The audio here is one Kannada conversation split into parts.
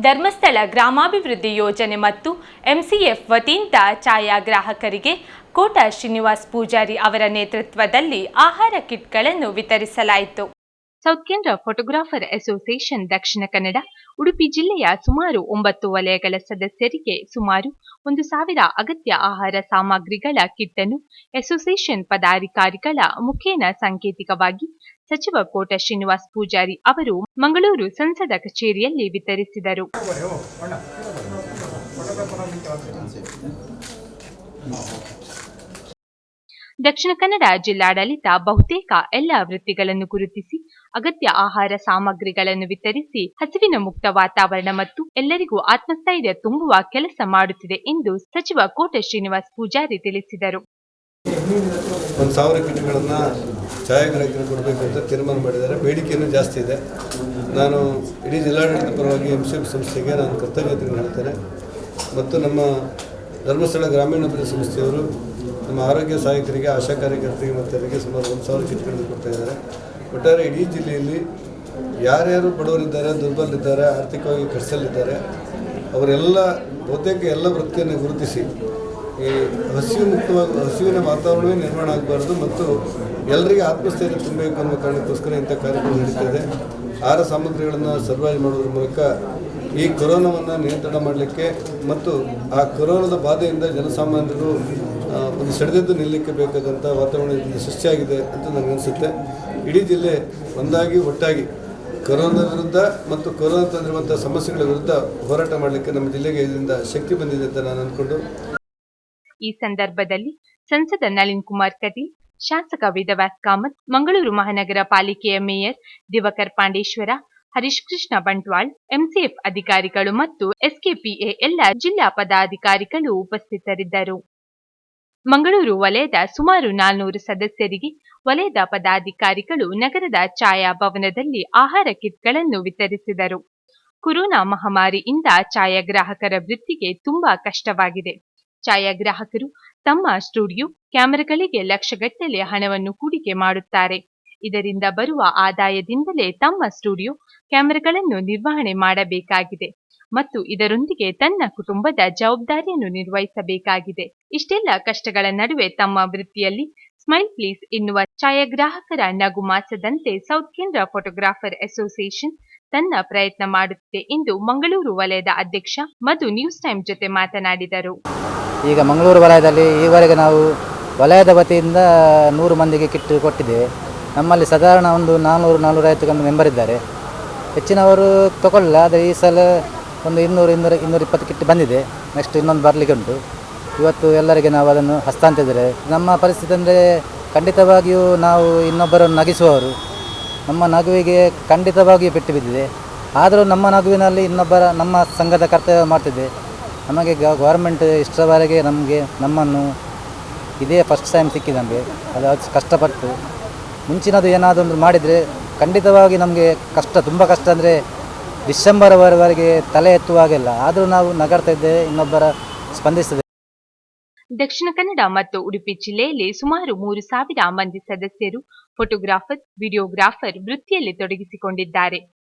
ಧರ್ಮಸ್ಥಳ ಗ್ರಾಮಾಭಿವೃದ್ಧಿ ಯೋಜನೆ ಮತ್ತು ಎಂಸಿಎಫ್ ವತಿಯಿಂದ ಛಾಯಾಗ್ರಾಹಕರಿಗೆ ಕೋಟ ಶ್ರೀನಿವಾಸ್ ಪೂಜಾರಿ ಅವರ ನೇತೃತ್ವದಲ್ಲಿ ಆಹಾರ ಕಿಟ್ಗಳನ್ನು ವಿತರಿಸಲಾಯಿತು. ಸೌತ್ ಕೇಂದ್ರ ಫೋಟೋಗ್ರಾಫರ್ ಅಸೋಸಿಯೇಷನ್ ದಕ್ಷಿಣ ಕನ್ನಡ ಉಡುಪಿ ಜಿಲ್ಲೆಯ ಸುಮಾರು 9 ವಲಯಗಳ ಸದಸ್ಯರಿಗೆ ಸುಮಾರು 1,000 ಅಗತ್ಯ ಆಹಾರ ಸಾಮಗ್ರಿಗಳ ಕಿಟ್ ಅನ್ನು ಅಸೋಸಿಯೇಷನ್ ಪದಾಧಿಕಾರಿಗಳ ಮುಖೇನ ಸಾಂಕೇತಿಕವಾಗಿ ಸಚಿವ ಕೋಟ ಶ್ರೀನಿವಾಸ್ ಪೂಜಾರಿ ಅವರು ಮಂಗಳೂರು ಸಂಸದ ಕಚೇರಿಯಲ್ಲಿ ವಿತರಿಸಿದರು. ದಕ್ಷಿಣ ಕನ್ನಡ ಜಿಲ್ಲಾಡಳಿತ ಬಹುತೇಕ ಎಲ್ಲ ವೃತ್ತಿಗಳನ್ನು ಗುರುತಿಸಿ ಅಗತ್ಯ ಆಹಾರ ಸಾಮಗ್ರಿಗಳನ್ನು ವಿತರಿಸಿ ಹಸಿವಿನ ಮುಕ್ತ ವಾತಾವರಣ ಮತ್ತು ಎಲ್ಲರಿಗೂ ಆತ್ಮಸ್ಥೈರ್ಯ ತುಂಬುವ ಕೆಲಸ ಮಾಡುತ್ತಿದೆ ಎಂದು ಸಚಿವ ಕೋಟ ಶ್ರೀನಿವಾಸ್ ಪೂಜಾರಿ ತಿಳಿಸಿದರು. 1,000 ಕಿಟ್ಗಳನ್ನು ಛಾಯಾಗ್ರಾಹಕರಿಗೆ ಕೊಡಬೇಕು ಅಂತ ತೀರ್ಮಾನ ಮಾಡಿದ್ದಾರೆ. ಬೇಡಿಕೆಯೂ ಜಾಸ್ತಿ ಇದೆ. ನಾನು ಇಡೀ ಜಿಲ್ಲಾಡಳಿತ ಪರವಾಗಿ ಎಂಸಿಎಫ್ ಸಂಸ್ಥೆಗೆ ನಾನು ಕೃತಜ್ಞತೆಯನ್ನು ಹೇಳ್ತೇನೆ. ಮತ್ತು ನಮ್ಮ ಧರ್ಮಸ್ಥಳ ಗ್ರಾಮೀಣಾಭಿವೃದ್ಧಿ ಸಂಸ್ಥೆಯವರು ನಮ್ಮ ಆರೋಗ್ಯ ಸಹಾಯಕರಿಗೆ, ಆಶಾ ಕಾರ್ಯಕರ್ತರಿಗೆ ಮತ್ತು ಅವರಿಗೆ ಸುಮಾರು 1,000 ಕಿಟ್ಗಳನ್ನು ಕೊಡ್ತಾ ಇದ್ದಾರೆ. ಒಟ್ಟಾರೆ ಇಡೀ ಜಿಲ್ಲೆಯಲ್ಲಿ ಯಾರ್ಯಾರು ಬಡವರಿದ್ದಾರೆ, ದುರ್ಬಲರಿದ್ದಾರೆ, ಆರ್ಥಿಕವಾಗಿ ಕಷ್ಟದಲ್ಲಿದ್ದಾರೆ ಅವರೆಲ್ಲ ಬಹುತೇಕ ಎಲ್ಲ ವೃತ್ತಿಯನ್ನು ಗುರುತಿಸಿ ಈ ಹಸಿವಿನ ವಾತಾವರಣವೇ ನಿರ್ಮಾಣ ಆಗಬಾರ್ದು ಮತ್ತು ಎಲ್ಲರಿಗೆ ಆತ್ಮಸ್ಥೈರ್ಯ ತುಂಬಬೇಕು ಅನ್ನೋ ಕಾರಣಕ್ಕೋಸ್ಕರ ಇಂಥ ಕಾರ್ಯಕ್ರಮ ನಡೀತಿದೆ. ಆಹಾರ ಸಾಮಗ್ರಿಗಳನ್ನು ಸರ್ವೈವ್ ಮಾಡೋದ್ರ ಮೂಲಕ ಈ ಕೊರೋನಾವನ್ನು ನಿಯಂತ್ರಣ ಮಾಡಲಿಕ್ಕೆ ಮತ್ತು ಆ ಕೊರೋನಾದ ಬಾಧೆಯಿಂದ ಜನಸಾಮಾನ್ಯರು ಒಂದು ಸೆಳೆದದ್ದು ನಿಲ್ಲಕ್ಕೆ ಬೇಕಾದಂಥ ವಾತಾವರಣ ಸೃಷ್ಟಿಯಾಗಿದೆ ಅಂತ ನನಗನ್ಸುತ್ತೆ. ಇಡೀ ಜಿಲ್ಲೆ ಒಟ್ಟಾಗಿ ಕೊರೋನಾ ವಿರುದ್ಧ ಮತ್ತು ಕೊರೋನಾ ತಂದಿರುವಂಥ ಸಮಸ್ಯೆಗಳ ವಿರುದ್ಧ ಹೋರಾಟ ಮಾಡಲಿಕ್ಕೆ ನಮ್ಮ ಜಿಲ್ಲೆಗೆ ಇದರಿಂದ ಶಕ್ತಿ ಬಂದಿದೆ ಅಂತ ನಾನು ಅಂದ್ಕೊಂಡು ಈ ಸಂದರ್ಭದಲ್ಲಿ ಸಂಸದ ನಳಿನ್ ಕುಮಾರ್ ಕಟೀಲ್, ಶಾಸಕ ವೇದವ್ಯಾಸ್ ಕಾಮತ್, ಮಂಗಳೂರು ಮಹಾನಗರ ಪಾಲಿಕೆಯ ಮೇಯರ್ ದಿವಾಕರ್ ಪಾಂಡೇಶ್ವರ, ಹರೀಶ್ ಕೃಷ್ಣ ಬಂಟ್ವಾಳ್, ಎಂಸಿಎಫ್ ಅಧಿಕಾರಿಗಳು ಮತ್ತು ಎಸ್ಕೆಪಿಎ ಎಲ್ಲ ಜಿಲ್ಲಾ ಪದಾಧಿಕಾರಿಗಳು ಉಪಸ್ಥಿತರಿದ್ದರು. ಮಂಗಳೂರು ವಲಯದ ಸುಮಾರು 400 ಸದಸ್ಯರಿಗೆ ವಲಯದ ಪದಾಧಿಕಾರಿಗಳು ನಗರದ ಛಾಯಾ ಭವನದಲ್ಲಿ ಆಹಾರ ಕಿಟ್ಗಳನ್ನು ವಿತರಿಸಿದರು. ಕೊರೋನಾ ಮಹಾಮಾರಿಯಿಂದ ಛಾಯಾಗ್ರಾಹಕರ ವೃತ್ತಿಗೆ ತುಂಬಾ ಕಷ್ಟವಾಗಿದೆ. ಛಾಯಾಗ್ರಾಹಕರು ತಮ್ಮ ಸ್ಟುಡಿಯೋ ಕ್ಯಾಮೆರಾಗಳಿಗೆ ಲಕ್ಷಗಟ್ಟಲೆ ಹಣವನ್ನು ಹೂಡಿಕೆ ಮಾಡುತ್ತಾರೆ. ಇದರಿಂದ ಬರುವ ಆದಾಯದಿಂದಲೇ ತಮ್ಮ ಸ್ಟುಡಿಯೋ ಕ್ಯಾಮೆರಾಗಳನ್ನು ನಿರ್ವಹಣೆ ಮಾಡಬೇಕಾಗಿದೆ ಮತ್ತು ಇದರೊಂದಿಗೆ ತನ್ನ ಕುಟುಂಬದ ಜವಾಬ್ದಾರಿಯನ್ನು ನಿರ್ವಹಿಸಬೇಕಾಗಿದೆ. ಇಷ್ಟೆಲ್ಲ ಕಷ್ಟಗಳ ನಡುವೆ ತಮ್ಮ ವೃತ್ತಿಯಲ್ಲಿ ಸ್ಮೈಲ್ ಪ್ಲೀಸ್ ಎನ್ನುವ ಛಾಯಾಗ್ರಾಹಕರ ನಗು ಮಾಸದಂತೆ ಸೌತ್ ಕೇಂದ್ರ ಫೋಟೋಗ್ರಾಫರ್ ಅಸೋಸಿಯೇಷನ್ ತನ್ನ ಪ್ರಯತ್ನ ಮಾಡುತ್ತಿದೆ ಎಂದು ಮಂಗಳೂರು ವಲಯದ ಅಧ್ಯಕ್ಷ ಮಧು ನ್ಯೂಸ್ ಟೈಮ್ ಜೊತೆ ಮಾತನಾಡಿದರು. ಈಗ ಮಂಗಳೂರು ವಲಯದಲ್ಲಿ ಈವರೆಗೆ ನಾವು ವಲಯದ ವತಿಯಿಂದ 100 ಮಂದಿಗೆ ಕಿಟ್ ಕೊಟ್ಟಿದ್ದೇವೆ. ನಮ್ಮಲ್ಲಿ ಸಾಧಾರಣ ಒಂದು 400-450 ಮೆಂಬರ್ ಇದ್ದಾರೆ. ಹೆಚ್ಚಿನವರು ತಗೊಳ್ಳಿಲ್ಲ. ಆದರೆ ಈ ಸಲ ಒಂದು 200-220 ಕಿಟ್ ಬಂದಿದೆ. ನೆಕ್ಸ್ಟ್ ಇನ್ನೊಂದು ಬರಲಿಕ್ಕೆ ಉಂಟು. ಇವತ್ತು ಎಲ್ಲರಿಗೆ ನಾವು ಅದನ್ನು ಹಸ್ತಾಂತರಿಸಿದರೆ ನಮ್ಮ ಪರಿಸ್ಥಿತಿ ಅಂದರೆ ಖಂಡಿತವಾಗಿಯೂ ನಾವು ಇನ್ನೊಬ್ಬರನ್ನು ನಗಿಸುವವರು. ನಮ್ಮ ನಗುವಿಗೆ ಖಂಡಿತವಾಗಿಯೂ ಪೆಟ್ಟು ಬಿದ್ದಿದೆ. ಆದರೂ ನಮ್ಮ ನಗುವಿನಲ್ಲಿ ನಮ್ಮ ಸಂಘದ ಕರ್ತವ್ಯ ಮಾಡ್ತಿದ್ದೆ. ನಮಗೆ ಗೌರ್ಮೆಂಟ್ ಇಷ್ಟರವರೆಗೆ ನಮ್ಮನ್ನು ಇದೇ ಫಸ್ಟ್ ಟೈಮ್ ಸಿಕ್ಕಿದೆ ನಮಗೆ. ಅದು ಕಷ್ಟಪಟ್ಟು ಮುಂಚಿನದು ಏನಾದರೂ ಒಂದು ಮಾಡಿದರೆ ಖಂಡಿತವಾಗಿ ನಮಗೆ ತುಂಬ ಕಷ್ಟ ಅಂದರೆ ಡಿಸೆಂಬರ್ವರೆಗೆ ತಲೆ ಎತ್ತುವಾಗಿಲ್ಲ. ಆದರೂ ನಾವು ನಗರ್ತಾ ಇದ್ದೇವೆ, ಇನ್ನೊಬ್ಬರ ಸ್ಪಂದಿಸಿದೆ. ದಕ್ಷಿಣ ಕನ್ನಡ ಮತ್ತು ಉಡುಪಿ ಜಿಲ್ಲೆಯಲ್ಲಿ ಸುಮಾರು 3,000 ಮಂದಿ ಸದಸ್ಯರು ಫೋಟೋಗ್ರಾಫರ್, ವಿಡಿಯೋಗ್ರಾಫರ್ ವೃತ್ತಿಯಲ್ಲಿ ತೊಡಗಿಸಿಕೊಂಡಿದ್ದಾರೆ.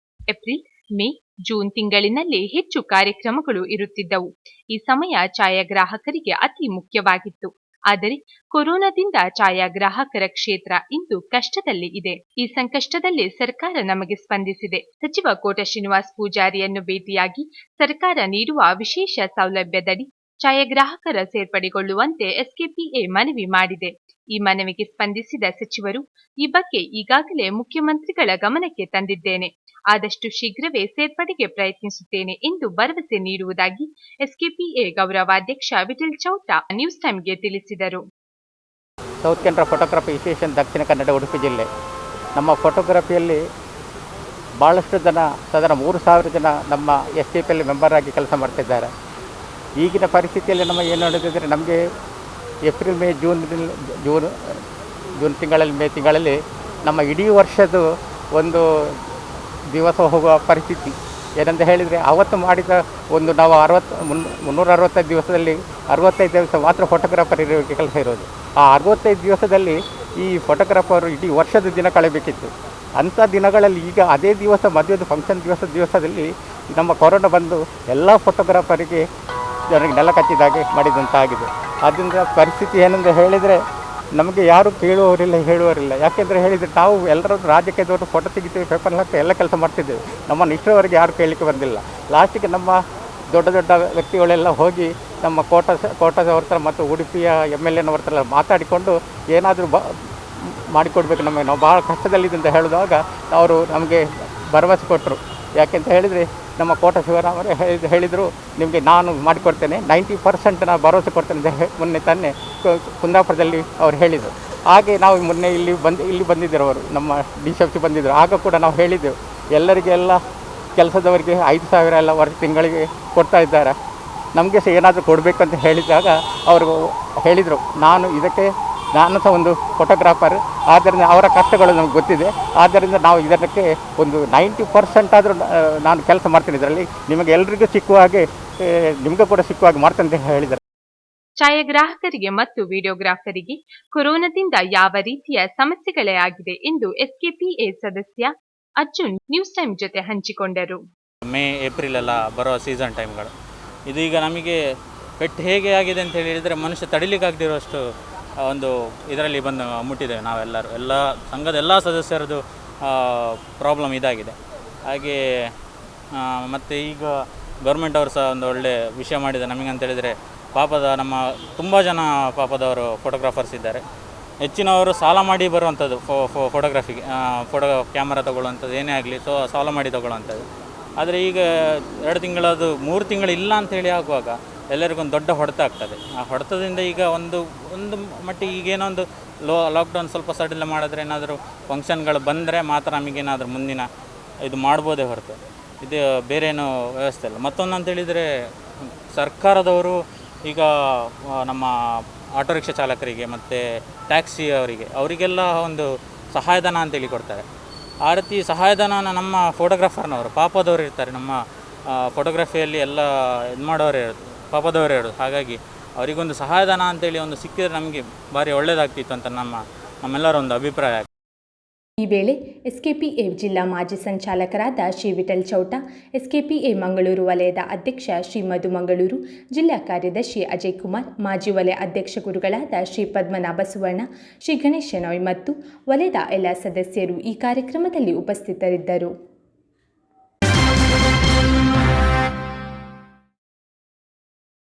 ಏಪ್ರಿಲ್, ಮೇ, ಜೂನ್ ತಿಂಗಳಿನಲ್ಲಿ ಹೆಚ್ಚು ಕಾರ್ಯಕ್ರಮಗಳು ಇರುತ್ತಿದ್ದವು. ಈ ಸಮಯ ಛಾಯಾಗ್ರಾಹಕರಿಗೆ ಅತಿ ಮುಖ್ಯವಾಗಿತ್ತು. ಆದರೆ ಕೊರೋನಾದಿಂದ ಛಾಯಾಗ್ರಾಹಕರ ಕ್ಷೇತ್ರ ಇಂದು ಕಷ್ಟದಲ್ಲಿ ಇದೆ. ಈ ಸಂಕಷ್ಟದಲ್ಲಿ ಸರ್ಕಾರ ನಮಗೆ ಸ್ಪಂದಿಸಿದೆ. ಸಚಿವ ಕೋಟ ಶ್ರೀನಿವಾಸ್ ಪೂಜಾರಿಯನ್ನು ಭೇಟಿಯಾಗಿ ಸರ್ಕಾರ ನೀಡುವ ವಿಶೇಷ ಸೌಲಭ್ಯದಡಿ ಛಾಯಾಗ್ರಾಹಕರ ಸೇರ್ಪಡೆಗೊಳ್ಳುವಂತೆ ಎಸ್ಕೆಪಿಎ ಮನವಿ ಮಾಡಿದೆ. ಈ ಮನವಿಗೆ ಸ್ಪಂದಿಸಿದ ಸಚಿವರು ಈ ಬಗ್ಗೆ ಈಗಾಗಲೇ ಮುಖ್ಯಮಂತ್ರಿಗಳ ಗಮನಕ್ಕೆ ತಂದಿದ್ದೇನೆ. ಆದಷ್ಟು ಶೀಘ್ರವೇ ಸೇರ್ಪಡೆಗೆ ಪ್ರಯತ್ನಿಸುತ್ತೇನೆ ಎಂದು ಭರವಸೆ ನೀಡುವುದಾಗಿ ಎಸ್ಕೆಪಿಎ ಗೌರವಾಧ್ಯಕ್ಷ ವಿಠಲ್ ಚೌಟ ನ್ಯೂಸ್ ಟೈಮ್ಗೆ ತಿಳಿಸಿದರು. ಸೌತ್ ಕೇಂದ್ರ ಫೋಟೋಗ್ರಫಿ ಅಸೋಸಿಯೇಷನ್ ದಕ್ಷಿಣ ಕನ್ನಡ ಉಡುಪಿ ಜಿಲ್ಲೆ. ನಮ್ಮ ಫೋಟೋಗ್ರಫಿಯಲ್ಲಿ ಭಾಳಷ್ಟು ಜನ, ಸಾಧಾರಣ 3,000 ಜನ ನಮ್ಮ ಎಸ್ಕೆಪಿಯಲ್ಲಿ ಮೆಂಬರ್ ಆಗಿ ಕೆಲಸ ಮಾಡ್ತಿದ್ದಾರೆ. ಈಗಿನ ಪರಿಸ್ಥಿತಿಯಲ್ಲಿ ನಮ್ಮ ಏನು ನಡೆದಿದ್ದರೆ ನಮಗೆ ಏಪ್ರಿಲ್, ಮೇ, ಜೂನ್ ತಿಂಗಳಲ್ಲಿ, ಮೇ ತಿಂಗಳಲ್ಲಿ ನಮ್ಮ ಇಡೀ ವರ್ಷದ ಒಂದು ದಿವಸ ಹೋಗುವ ಪರಿಸ್ಥಿತಿ. ಏನಂತ ಹೇಳಿದರೆ ಅವತ್ತು ಮಾಡಿದ ಒಂದು ನಾವು 365 ದಿವಸದಲ್ಲಿ 65 ದಿವಸ ಮಾತ್ರ ಫೋಟೋಗ್ರಾಫರ್ ಇರೋಕ್ಕೆ ಕೆಲಸ ಇರೋದು. ಆ 65 ದಿವಸದಲ್ಲಿ ಈ ಫೋಟೋಗ್ರಾಫರು ಇಡೀ ವರ್ಷದ ದಿನ ಕಳೆಯಬೇಕಿತ್ತು. ಅಂಥ ದಿನಗಳಲ್ಲಿ ಈಗ ಅದೇ ದಿವಸ ಮದುವೆದು ಫಂಕ್ಷನ್ ದಿವಸದಲ್ಲಿ ನಮ್ಮ ಕೊರೋನಾ ಬಂದು ಎಲ್ಲ ಫೋಟೋಗ್ರಾಫರಿಗೆ ಜನರಿಗೆ ನೆಲ ಕಚ್ಚಿದಾಗೆ ಮಾಡಿದಂತಾಗಿದೆ. ಆದ್ದರಿಂದ ಪರಿಸ್ಥಿತಿ ಏನೆಂದು ಹೇಳಿದರೆ ನಮಗೆ ಯಾರು ಕೇಳುವವರಿಲ್ಲ, ಹೇಳುವವರಿಲ್ಲ. ಯಾಕೆಂದರೆ ಹೇಳಿದರೆ ನಾವು ಎಲ್ಲರೂ ರಾಜಕೀಯದವರು ಫೋಟೋ ತೆಗಿತೀವಿ, ಪೇಪರ್ ಹಾಕಿ ಎಲ್ಲ ಕೆಲಸ ಮಾಡ್ತಿದ್ದೇವೆ. ನಮ್ಮನ್ನು ಇಷ್ಟರವರೆಗೆ ಯಾರು ಕೇಳಲಿಕ್ಕೆ ಬಂದಿಲ್ಲ. ಲಾಸ್ಟಿಗೆ ನಮ್ಮ ದೊಡ್ಡ ದೊಡ್ಡ ವ್ಯಕ್ತಿಗಳೆಲ್ಲ ಹೋಗಿ ನಮ್ಮ ಕೋಟದವ್ರ ಹತ್ರ ಮತ್ತು ಉಡುಪಿಯ MLA ನವ್ರ ಹತ್ರ ಮಾತಾಡಿಕೊಂಡು ಏನಾದರೂ ಮಾಡಿಕೊಡ್ಬೇಕು ನಮಗೆ, ನಾವು ಭಾಳ ಕಷ್ಟದಲ್ಲಿದೆ ಅಂತ ಹೇಳಿದಾಗ ಅವರು ನಮಗೆ ಭರವಸೆ ಕೊಟ್ಟರು. ಯಾಕೆಂತ ಹೇಳಿದರೆ ನಮ್ಮ ಕೋಟ ಶಿವರಾಮರೇ ಹೇಳಿದರು, ನಿಮಗೆ ನಾನು ಮಾಡಿಕೊಡ್ತೇನೆ, 90% ನಾನು ಭರವಸೆ ಕೊಡ್ತೇನೆ ಅಂತ ಮೊನ್ನೆ ತಾನೇ ಕುಂದಾಪುರದಲ್ಲಿ ಅವ್ರು ಹೇಳಿದರು. ಹಾಗೆ ನಾವು ಮೊನ್ನೆ ಇಲ್ಲಿ ಬಂದಿದ್ದರು, ಅವರು ನಮ್ಮ DCFC ಬಂದಿದ್ದರು. ಆಗ ಕೂಡ ನಾವು ಹೇಳಿದ್ದೆವು, ಎಲ್ಲರಿಗೆಲ್ಲ ಕೆಲಸದವರಿಗೆ 5,000 ಎಲ್ಲ ತಿಂಗಳಿಗೆ ಕೊಡ್ತಾ ಇದ್ದಾರೆ, ನಮಗೆ ಸಹ ಏನಾದರೂ ಕೊಡಬೇಕು ಅಂತ ಹೇಳಿದಾಗ ಅವರು ಹೇಳಿದರು, ನಾನು ಸಹ ಒಂದು ಫೋಟೋಗ್ರಾಫರ್, ಆದ್ದರಿಂದ ಅವರ ಕಷ್ಟಗಳು ನಮಗೆ ಗೊತ್ತಿದೆ. ಆದ್ದರಿಂದ ನಾವು ಇದಕ್ಕೆ ಒಂದು 90% ಆದರೂ ನಾನು ಕೆಲಸ ಮಾಡ್ತೀನಿ, ಇದರಲ್ಲಿ ನಿಮಗೆ ಎಲ್ರಿಗೂ ಸಿಕ್ಕುವ ಹಾಗೆ ನಿಮಗೂ ಕೂಡ ಸಿಕ್ಕುವ ಹಾಗೆ ಮಾಡ್ತೇನೆ ಅಂತ ಹೇಳಿದ್ದಾರೆ. ಛಾಯಾಗ್ರಾಹಕರಿಗೆ ಮತ್ತು ವಿಡಿಯೋಗ್ರಾಫರಿಗೆ ಕೊರೋನಾದಿಂದ ಯಾವ ರೀತಿಯ ಸಮಸ್ಯೆಗಳೇ ಆಗಿದೆ ಎಂದು SKPA ಸದಸ್ಯ ಅರ್ಜುನ್ ನ್ಯೂಸ್ ಟೈಮ್ ಜೊತೆ ಹಂಚಿಕೊಂಡರು. ಮೇ ಏಪ್ರಿಲ್ ಎಲ್ಲ ಬರೋ ಸೀಸನ್ ಟೈಮ್ಗಳು ಇದು. ಈಗ ನಮಗೆ ಪೆಟ್ಟು ಹೇಗೆ ಆಗಿದೆ ಅಂತ ಹೇಳಿದರೆ ಮನುಷ್ಯ ತಡಿಲಿಕ್ಕಾಗದಿರೋಷ್ಟು ಒಂದು ಇದರಲ್ಲಿ ಬಂದು ಮುಟ್ಟಿದ್ದೇವೆ ನಾವೆಲ್ಲರೂ. ಎಲ್ಲ ಸಂಘದ ಎಲ್ಲ ಸದಸ್ಯರದ್ದು ಪ್ರಾಬ್ಲಮ್ ಇದಾಗಿದೆ. ಹಾಗೆ ಮತ್ತು ಈಗ ಗೌರ್ಮೆಂಟ್ ಅವರು ಸಹ ಒಂದು ಒಳ್ಳೆ ವಿಷಯ ಮಾಡಿದೆ ನಮಗೆ ಅಂತ ಹೇಳಿದರೆ, ನಮ್ಮ ತುಂಬ ಜನ ಪಾಪದವರು ಫೋಟೋಗ್ರಾಫರ್ಸ್ ಇದ್ದಾರೆ. ಹೆಚ್ಚಿನವರು ಸಾಲ ಮಾಡಿ ಬರುವಂಥದ್ದು ಫೋಟೋಗ್ರಫಿಗೆ, ಕ್ಯಾಮರಾ ತೊಗೊಳ್ಳುವಂಥದ್ದು ಏನೇ ಆಗಲಿ ಸಾಲ ಮಾಡಿ ತೊಗೊಳ್ಳುವಂಥದ್ದು. ಆದರೆ ಈಗ 2 ತಿಂಗಳದು 3 ತಿಂಗಳು ಇಲ್ಲ ಅಂಥೇಳಿ ಆಗುವಾಗ ಎಲ್ಲರಿಗೊಂದು ದೊಡ್ಡ ಹೊಡೆತ ಆಗ್ತದೆ. ಆ ಹೊಡೆತದಿಂದ ಈಗ ಒಂದು ಮಟ್ಟಿಗೆ ಈಗೇನೋ ಒಂದು ಲಾಕ್ಡೌನ್ ಸ್ವಲ್ಪ ಸಡಿಲ ಮಾಡಿದ್ರೆ, ಏನಾದರೂ ಫಂಕ್ಷನ್ಗಳು ಬಂದರೆ ಮಾತ್ರ ನಮಗೇನಾದರೂ ಮುಂದಿನ ಇದು ಮಾಡ್ಬೋದೇ ಹೊರತು ಇದು ಬೇರೇನೂ ವ್ಯವಸ್ಥೆ ಇಲ್ಲ. ಮತ್ತೊಂದು ಅಂತೇಳಿದರೆ, ಸರ್ಕಾರದವರು ಈಗ ನಮ್ಮ ಆಟೋ ರಿಕ್ಷಾ ಚಾಲಕರಿಗೆ ಮತ್ತು ಟ್ಯಾಕ್ಸಿ ಅವರಿಗೆಲ್ಲ ಒಂದು ಸಹಾಯಧನ ಅಂತೇಳಿ ಕೊಡ್ತಾರೆ. ಆ ರೀತಿ ಸಹಾಯಧನ ನಮ್ಮ ಫೋಟೋಗ್ರಾಫರ್ನವರು ಪಾಪದವರು ಇರ್ತಾರೆ, ನಮ್ಮ ಫೋಟೋಗ್ರಫಿಯಲ್ಲಿ ಎಲ್ಲ ಇದು ಮಾಡೋರೇ ಇರೋದು ಪಾಪದವರೇ ಇರೋದು. ಹಾಗಾಗಿ ಅವರಿಗೊಂದು ಸಹಾಯಧನ ಅಂತೇಳಿ ಒಂದು ಸಿಕ್ಕಿದರೆ ನಮಗೆ ಭಾರಿ ಒಳ್ಳೆಯದಾಗ್ತಿತ್ತು ಅಂತ ನಮ್ಮೆಲ್ಲರ ಒಂದು ಅಭಿಪ್ರಾಯ. ಈ ವೇಳೆ SKPA ಜಿಲ್ಲಾ ಮಾಜಿ ಸಂಚಾಲಕರಾದ ಶ್ರೀ ವಿಠಲ್ ಚೌಟ, SKPA ಮಂಗಳೂರು ವಲಯದ ಅಧ್ಯಕ್ಷ ಶ್ರೀ ಮಧು ಮಂಗಳೂರು, ಜಿಲ್ಲಾ ಕಾರ್ಯದರ್ಶಿ ಅಜಯ್ ಕುಮಾರ್, ಮಾಜಿ ವಲಯ ಅಧ್ಯಕ್ಷ ಗುರುಗಳಾದ ಶ್ರೀ ಪದ್ಮನಾಭ ಸುವರ್ಣ, ಶ್ರೀ ಗಣೇಶ ನೋಯ್ ಮತ್ತು ವಲಯದ ಎಲ್ಲ ಸದಸ್ಯರು ಈ ಕಾರ್ಯಕ್ರಮದಲ್ಲಿ ಉಪಸ್ಥಿತರಿದ್ದರು.